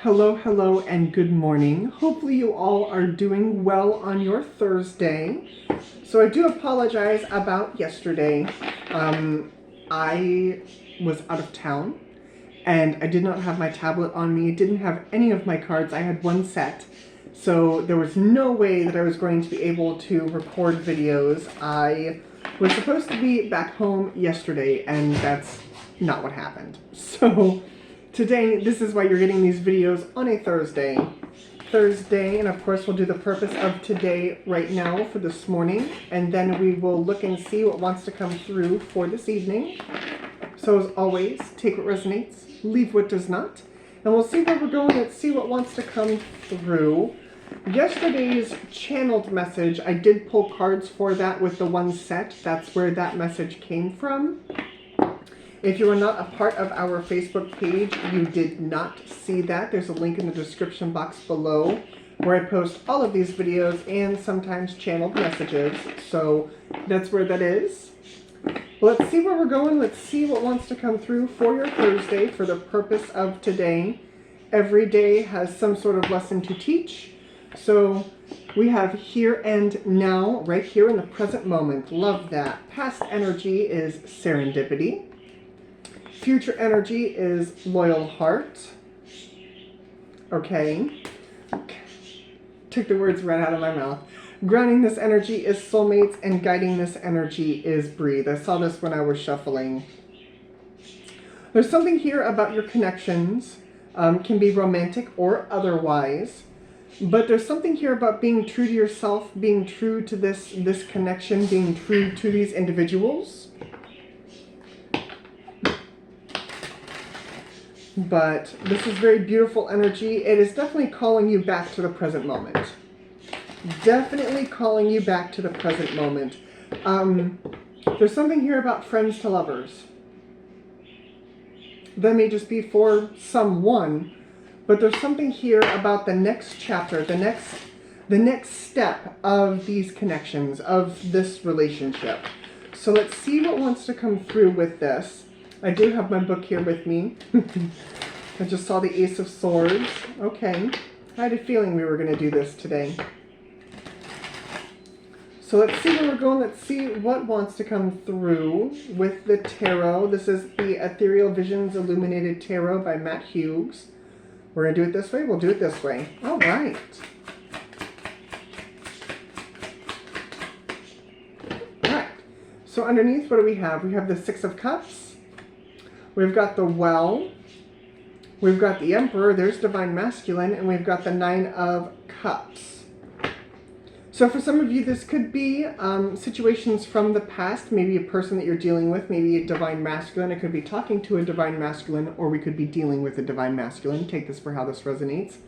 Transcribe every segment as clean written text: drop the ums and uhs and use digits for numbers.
Hello, hello, and good morning. Hopefully you all are doing well on your Thursday. So I do apologize about yesterday. I was out of town and I did not have my tablet on me. I didn't have any of my cards. I had one set. So there was no way that I was going to be able to record videos. I was supposed to be back home yesterday and that's not what happened. So today, this is why you're getting these videos on a Thursday, and of course we'll do the purpose of today right now for this morning, and then we will look and see what wants to come through for this evening. So as always, take what resonates, leave what does not, and we'll see where we're going. Let's see what wants to come through. Yesterday's channeled message, I did pull cards for that with the one set. That's where that message came from. If you are not a part of our Facebook page, you did not see that. There's a link in the description box below where I post all of these videos and sometimes channeled messages. So that's where that is. Let's see where we're going. Let's see what wants to come through for your Thursday for the purpose of today. Every day has some sort of lesson to teach. So we have here and now, right here in the present moment. Love that. Past energy is serendipity. Future energy is loyal heart. Okay. Took the words right out of my mouth. Grounding this energy is soulmates, and guiding this energy is breathe. I saw this when I was shuffling. There's something here about your connections. Can be romantic or otherwise. But there's something here about being true to yourself, being true to this connection, being true to these individuals. But this is very beautiful energy. It is definitely calling you back to the present moment. Definitely calling you back to the present moment. There's something here about friends to lovers. That may just be for someone, but there's something here about the next chapter, the next step of these connections, of this relationship. So let's see what wants to come through with this. I do have my book here with me. I just saw the Ace of Swords. Okay. I had a feeling we were going to do this today. So let's see where we're going. Let's see what wants to come through with the tarot. This is the Ethereal Visions Illuminated Tarot by Matt Hughes. We're going to do it this way. We'll do it this way. All right. All right. So underneath, what do we have? We have the Six of Cups. We've got the Well, we've got the Emperor, there's Divine Masculine, and we've got the Nine of Cups. So for some of you, this could be situations from the past, maybe a person that you're dealing with, maybe a Divine Masculine. It could be talking to a Divine Masculine, or we could be dealing with a Divine Masculine. Take this for how this resonates.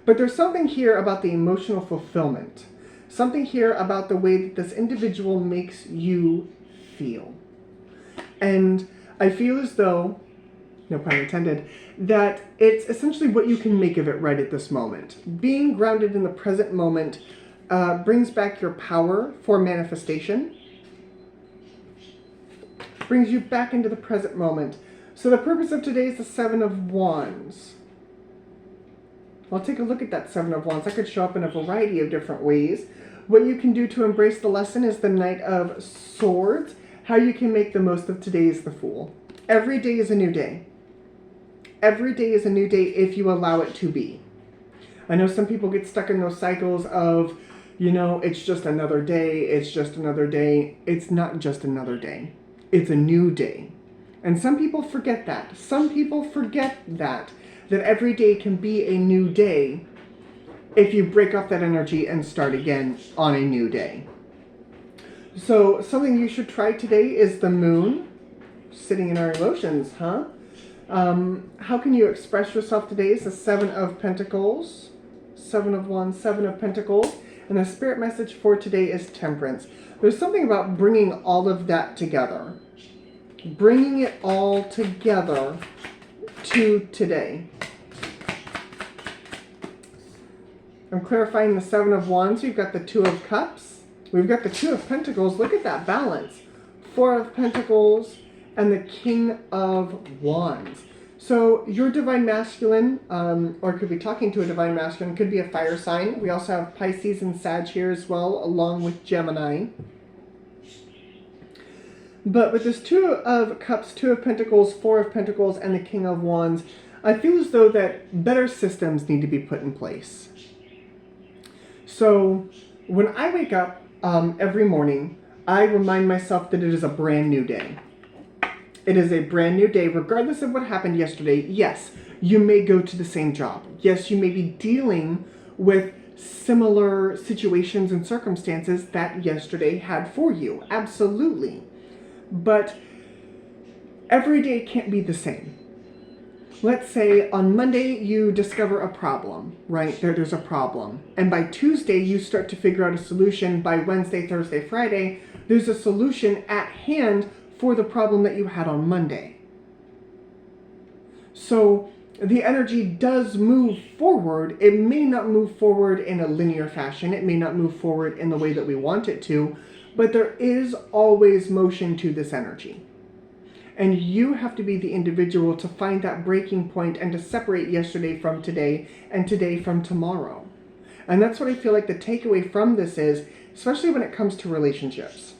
But there's something here about the emotional fulfillment. Something here about the way that this individual makes you feel. And I feel as though, no pun intended, that it's essentially what you can make of it right at this moment. Being grounded in the present moment brings back your power for manifestation. Brings you back into the present moment. So the purpose of today is the Seven of Wands. I'll take a look at that Seven of Wands. That could show up in a variety of different ways. What you can do to embrace the lesson is the Knight of Swords. How you can make the most of today is the Fool. Every day is a new day. Every day is a new day if you allow it to be. I know some people get stuck in those cycles of, you know, it's just another day, it's just another day. It's not just another day. It's a new day. And some people forget that. Some people forget that every day can be a new day if you break off that energy and start again on a new day. So something you should try today is the Moon. Sitting in our emotions, huh? How can you express yourself today? Is the Seven of Pentacles, Seven of Wands, Seven of Pentacles, and the spirit message for today is Temperance. There's something about bringing all of that together. Bringing it all together to today. I'm clarifying the Seven of Wands. We've got the Two of Cups. We've got the Two of Pentacles. Look at that balance. Four of Pentacles and the King of Wands. So your divine masculine, or could be talking to a divine masculine, could be a fire sign. We also have Pisces and Sag here as well, along with Gemini. But with this Two of Cups, Two of Pentacles, Four of Pentacles, and the King of Wands, I feel as though that better systems need to be put in place. So when I wake up every morning, I remind myself that it is a brand new day. It is a brand new day, regardless of what happened yesterday. Yes, you may go to the same job. Yes, you may be dealing with similar situations and circumstances that yesterday had for you. Absolutely. But every day can't be the same. Let's say on Monday you discover a problem, right? There's a problem. And by Tuesday you start to figure out a solution. By Wednesday, Thursday, Friday, there's a solution at hand for the problem that you had on Monday. So the energy does move forward. It may not move forward in a linear fashion. It may not move forward in the way that we want it to, but there is always motion to this energy. And you have to be the individual to find that breaking point and to separate yesterday from today and today from tomorrow. And that's what I feel like the takeaway from this is, especially when it comes to relationships.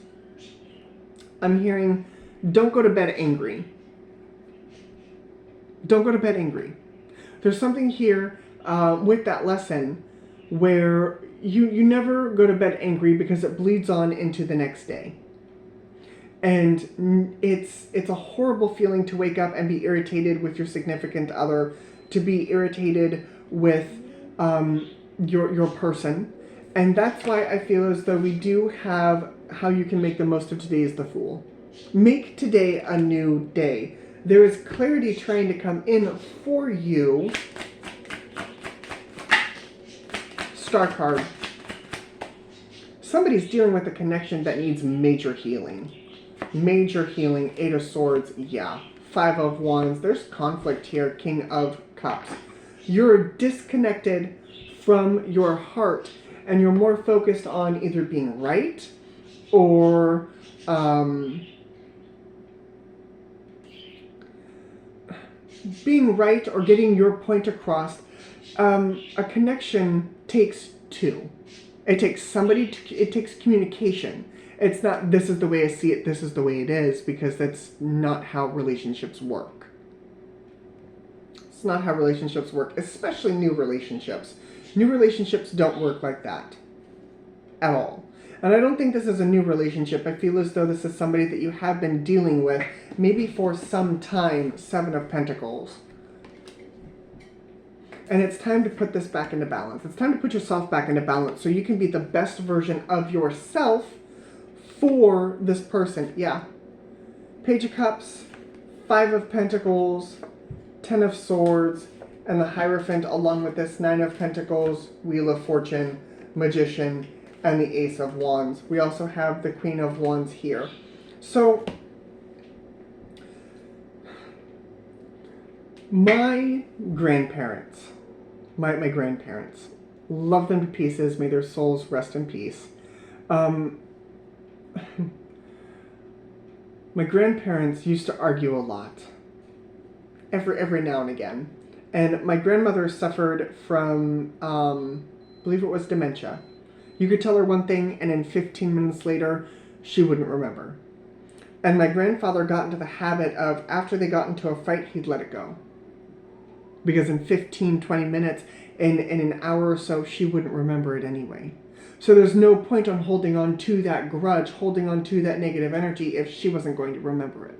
I'm hearing, don't go to bed angry. Don't go to bed angry. There's something here with that lesson where you never go to bed angry because it bleeds on into the next day. And it's a horrible feeling to wake up and be irritated with your significant other, to be irritated with your person. And that's why I feel as though we do have how you can make the most of today is the Fool. Make today a new day. There is clarity trying to come in for you. Star card. Somebody's dealing with a connection that needs major healing. Major healing. Eight of Swords. Yeah. Five of Wands. There's conflict here. King of Cups. You're disconnected from your heart and you're more focused on either being right or being right or getting your point across. A connection takes two. It takes somebody, it takes communication. It's not, this is the way I see it, this is the way it is, because that's not how relationships work. It's not how relationships work, especially new relationships. New relationships don't work like that at all. And I don't think this is a new relationship. I feel as though this is somebody that you have been dealing with, maybe for some time. Seven of Pentacles. And it's time to put this back into balance. It's time to put yourself back into balance so you can be the best version of yourself for this person. Yeah. Page of Cups, Five of Pentacles, Ten of Swords, and the Hierophant, along with this Nine of Pentacles, Wheel of Fortune, Magician, and the Ace of Wands. We also have the Queen of Wands here. So, my grandparents, my grandparents, love them to pieces. May their souls rest in peace. My grandparents used to argue a lot. Every now and again. And my grandmother suffered from, I believe it was dementia. You could tell her one thing, and in 15 minutes later, she wouldn't remember. And my grandfather got into the habit of, after they got into a fight, he'd let it go. Because in 15, 20 minutes, in an hour or so, she wouldn't remember it anyway. So there's no point on holding on to that grudge, holding on to that negative energy if she wasn't going to remember it.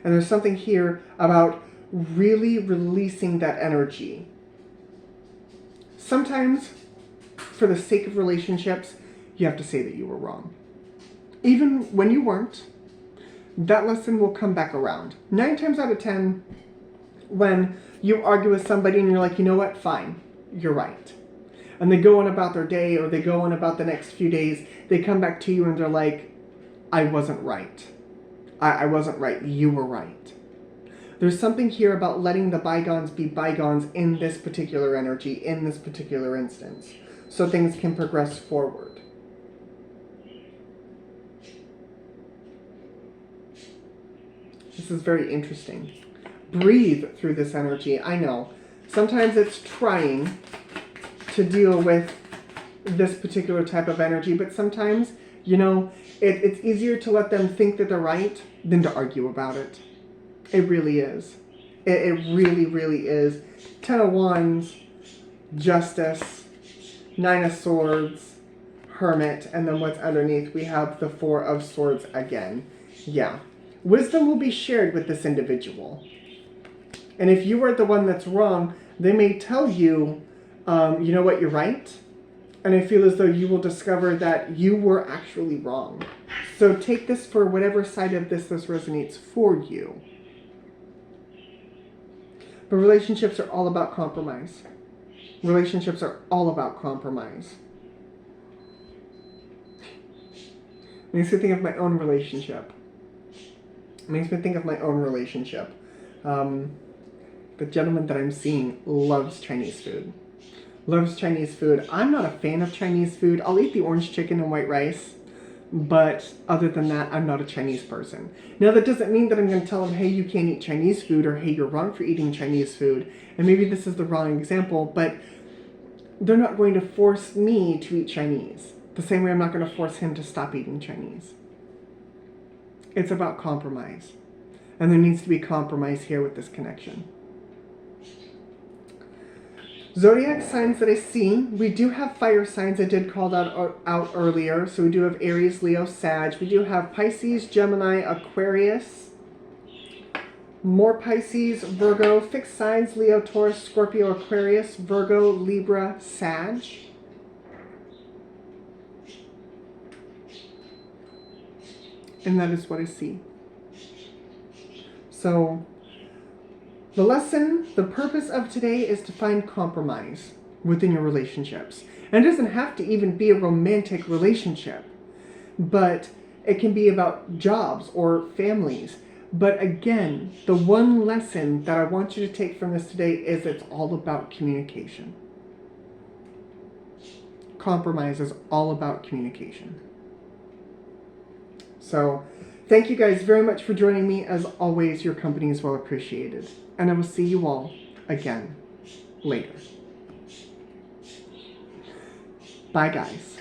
And there's something here about really releasing that energy. Sometimes, for the sake of relationships, you have to say that you were wrong. Even when you weren't, that lesson will come back around. 9 times out of 10, when you argue with somebody and you're like, you know what, fine, you're right. And they go on about their day, or they go on about the next few days, they come back to you and they're like, I wasn't right. I wasn't right, you were right. There's something here about letting the bygones be bygones in this particular energy, in this particular instance, so things can progress forward. This is very interesting. Breathe through this energy. I know. Sometimes it's trying to deal with this particular type of energy, but sometimes, you know, it's easier to let them think that they're right than to argue about it. It really is. It really, really is. 10 of Wands, Justice, 9 of Swords, Hermit, and then what's underneath, we have the 4 of Swords again. Yeah. Wisdom will be shared with this individual. And if you are the one that's wrong, they may tell you, you know what, you're right. And I feel as though you will discover that you were actually wrong. So take this for whatever side of this resonates for you. But relationships are all about compromise. Relationships are all about compromise. Makes me think of my own relationship. Makes me think of my own relationship. The gentleman that I'm seeing loves Chinese food. Loves Chinese food. I'm not a fan of Chinese food. I'll eat the orange chicken and white rice. But other than that, I'm not a Chinese person. Now, that doesn't mean that I'm going to tell him, hey, you can't eat Chinese food, or hey, you're wrong for eating Chinese food. And maybe this is the wrong example, but they're not going to force me to eat Chinese. The same way I'm not going to force him to stop eating Chinese. It's about compromise. And there needs to be compromise here with this connection. Zodiac signs that I see, we do have fire signs. I did call that out earlier. So we do have Aries, Leo, Sag. We do have Pisces, Gemini, Aquarius. More Pisces, Virgo, fixed signs, Leo, Taurus, Scorpio, Aquarius, Virgo, Libra, Sag. And that is what I see. So the lesson, the purpose of today is to find compromise within your relationships. And it doesn't have to even be a romantic relationship, but it can be about jobs or families. But again, the one lesson that I want you to take from this today is it's all about communication. Compromise is all about communication. So thank you guys very much for joining me. As always, your company is well appreciated. And I will see you all again later. Bye, guys.